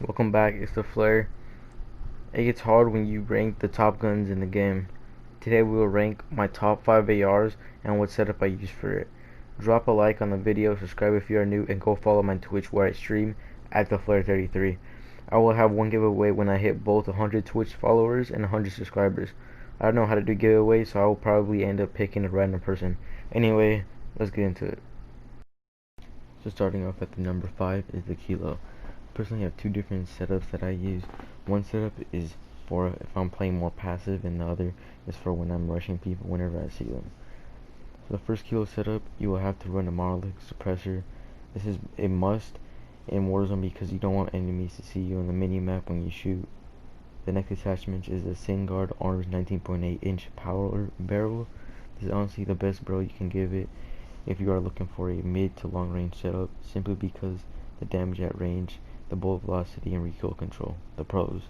Welcome back, it's the Flare. It gets hard when you rank the top guns in the game. Today we will rank my top 5 ARs and what setup I use for it. Drop a like on the video, subscribe if you are new, and go follow my Twitch where I stream at the Flare33. I will have one giveaway when I hit both 100 Twitch followers and 100 subscribers. I don't know how to do giveaways, so I will probably end up picking a random person. Anyway, let's get into it. So starting off at the number 5 is the Kilo. Personally, I have two different setups that I use. One setup is for if I'm playing more passive, and the other is for when I'm rushing people whenever I see them. So the first Kilo setup, you will have to run a monolithic suppressor. This is a must in Warzone because you don't want enemies to see you on the mini-map when you shoot. The next attachment is the SingGuard Orange 19.8-inch power barrel. This is honestly the best barrel you can give it if you are looking for a mid to long range setup, simply because the damage at range, the bullet velocity, and recoil control. The pros.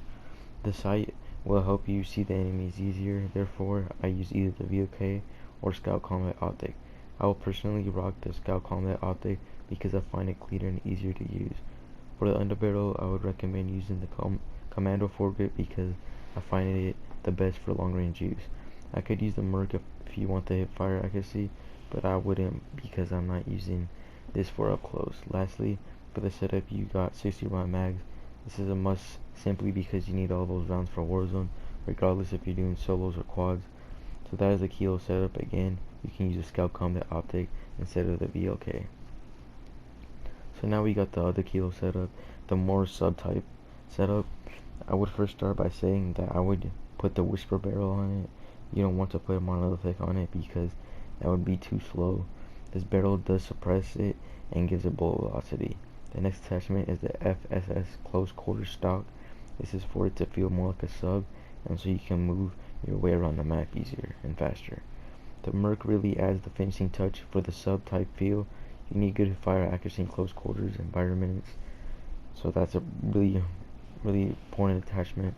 The sight will help you see the enemies easier, therefore I use either the VOK or Scout Combat Optic. I will personally rock the Scout Combat Optic because I find it cleaner and easier to use. For the underbarrel, I would recommend using the Commando foregrip because I find it the best for long range use. I could use the Merc if you want the hip fire accuracy, but I wouldn't because I'm not using this for up close. Lastly, for the setup, you got 60 round mags. This is a must simply because you need all those rounds for Warzone, regardless if you're doing solos or quads. So that is the Kilo setup. Again, you can use a Scout Combat Optic instead of the VLK. So now we got the other Kilo setup, the more sub-type setup. I would first start by saying that I would put the Whisper barrel on it. You don't want to put a monolithic on it because that would be too slow. This barrel does suppress it and gives it bullet velocity. The next attachment is the FSS close quarter stock. This is for it to feel more like a sub, and so you can move your way around the map easier and faster. The Merc really adds the finishing touch for the sub type feel. You need good fire accuracy in close quarters environments, so that's a really important attachment.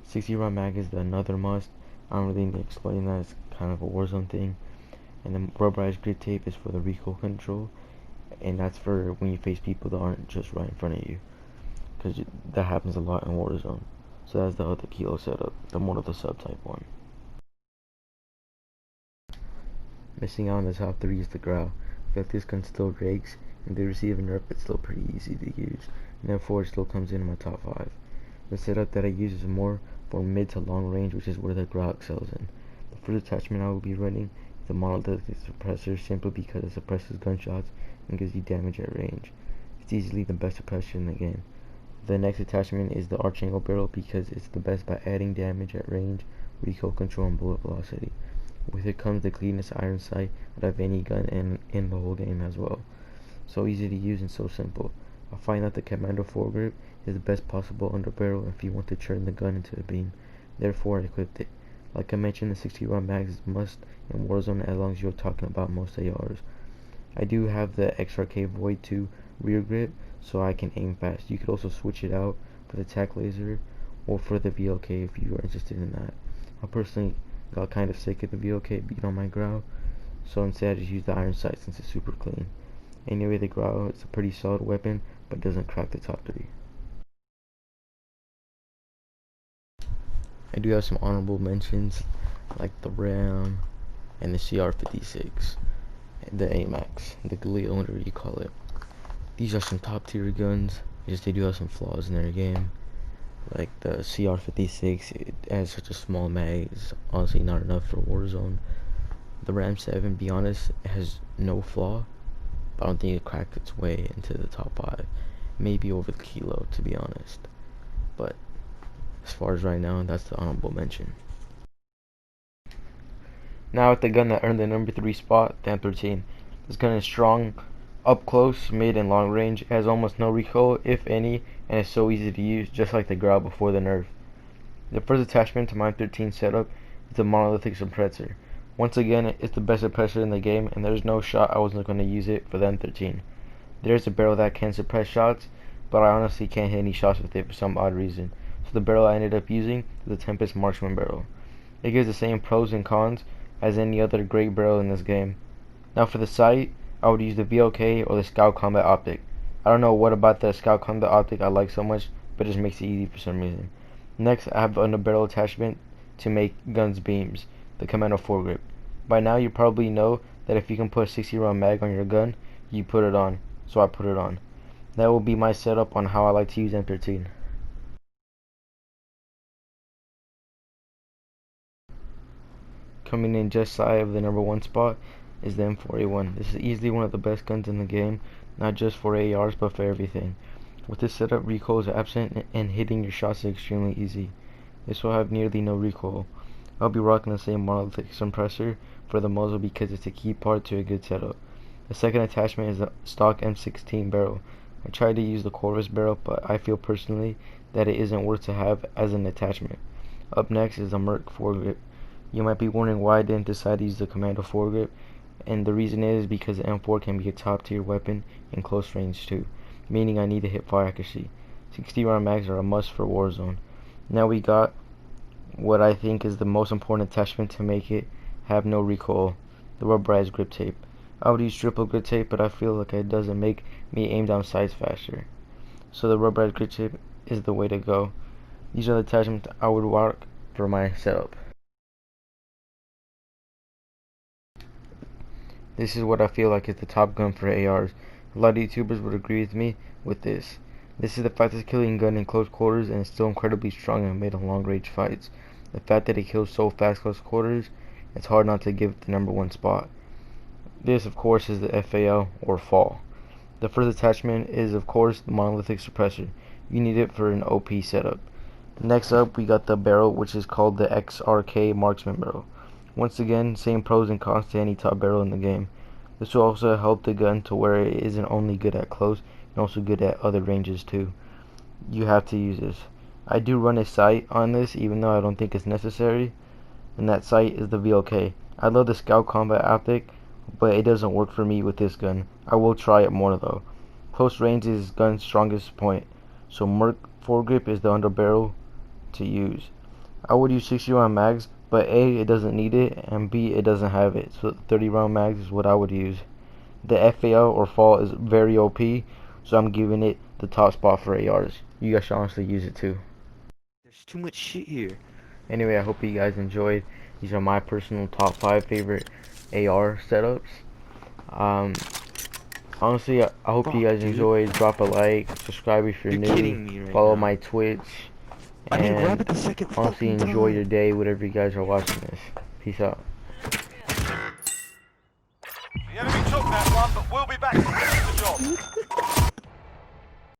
60 round mag is another must. I don't really need to explain that, it's kind of a Warzone thing. And the rubberized grid tape is for the recoil control, and that's for when you face people that aren't just right in front of you, because that happens a lot in Warzone. So that's the other Kilo setup, the more of the subtype one. Missing out on the top 3 is the Growl. I feel like this gun still rakes, and if they receive a nerf, it's still pretty easy to use, and therefore it still comes in my top 5. The setup that I use is more for mid to long range, which is where the Growl excels in. The first attachment I will be running is the monolithic suppressor, simply because it suppresses gunshots and gives you damage at range. It's easily the best suppressor in the game. The next attachment is the arch angle barrel because it's the best by adding damage at range, recoil control, and bullet velocity. With it comes the cleanest iron sight out of any gun in the whole game as well. So easy to use and so simple. I find that the Commando foregrip is the best possible underbarrel if you want to turn the gun into a beam. Therefore I equipped it. Like I mentioned, the 60 round mags is must in Warzone as long as you're talking about most ARs. I do have the XRK Void 2 rear grip, so I can aim fast. You could also switch it out for the tac laser or for the VLK if you are interested in that. I personally got kind of sick of the VLK being on my Growl, so instead I just use the iron sight since it's super clean. Anyway, the Growl is a pretty solid weapon, but doesn't crack the top 3. I do have some honorable mentions, like the RAM and the CR56. The AMAX, the Galil, whatever you call it. These are some top tier guns, just they do have some flaws in their game. Like the CR56, it has such a small mag, it's honestly not enough for Warzone. The Ram 7, be honest, has no flaw, but I don't think it cracked its way into the top 5. Maybe over the Kilo, to be honest. But as far as right now, that's the honorable mention. Now with the gun that earned the number 3 spot, the M13. This gun is strong, up close, mid, and long range. It has almost no recoil, if any, and is so easy to use, just like the Growl before the nerf. The first attachment to my M13 setup is the monolithic suppressor. Once again, it's the best suppressor in the game, and there's no shot I wasn't going to use it for the M13. There's a barrel that can suppress shots, but I honestly can't hit any shots with it for some odd reason. So the barrel I ended up using is the Tempest Marksman barrel. It gives the same pros and cons as any other great barrel in this game. Now for the sight, I would use the VLK or the Scout Combat Optic. I don't know what about the Scout Combat Optic I like so much, but it just makes it easy for some reason. Next, I have the underbarrel attachment to make guns beams, the commando foregrip. By now you probably know that if you can put a 60 round mag on your gun, you put it on, so I put it on. That will be my setup on how I like to use M13. Coming in just shy of the #1 spot is the M4A1. This is easily one of the best guns in the game, not just for ARs but for everything. With this setup, recoil is absent and hitting your shots is extremely easy. This will have nearly no recoil. I'll be rocking the same monolithic suppressor for the muzzle because it's a key part to a good setup. The second attachment is the stock M16 barrel. I tried to use the Corvus barrel, but I feel personally that it isn't worth to have as an attachment. Up next is the Merc foregrip. You might be wondering why I didn't decide to use the Commando foregrip, and the reason is because the M4 can be a top tier weapon in close range too, meaning I need to hit fire accuracy. 60 round mags are a must for Warzone. Now we got what I think is the most important attachment to make it have no recoil, the rubberized grip tape. I would use triple grip tape, but I feel like it doesn't make me aim down sights faster. So the rubberized grip tape is the way to go. These are the attachments I would rock for my setup. This is what I feel like is the top gun for ARs. A lot of YouTubers would agree with me with this. This is the fastest killing gun in close quarters and is still incredibly strong and made in long range fights. The fact that it kills so fast close quarters, it's hard not to give it the #1 spot. This of course is the FAL or FAL. The first attachment is of course the monolithic suppressor. You need it for an OP setup. Next up we got the barrel, which is called the XRK marksman barrel. Once again, same pros and cons to any top barrel in the game. This will also help the gun to where it isn't only good at close, and also good at other ranges too. You have to use this. I do run a sight on this, even though I don't think it's necessary, and that sight is the VLK. I love the Scout Combat Optic, but it doesn't work for me with this gun. I will try it more though. Close range is this gun's strongest point, so Merc foregrip is the underbarrel to use. I would use 60 round mags, but A, it doesn't need it, and B, it doesn't have it, so 30 round mags is what I would use. The FAL or FAL is very OP, so I'm giving it the top spot for ARs. You guys should honestly use it too. There's too much shit here. Anyway, I hope you guys enjoyed. These are my personal top 5 favorite AR setups. Honestly, I hope you guys enjoyed. Drop a like, subscribe if you're new, Right follow now. my Twitch, I didn't grab and it the second honestly fucking enjoy time. your day, whatever you guys are watching this. Peace out. The enemy took that one, but we'll be back to finish the job.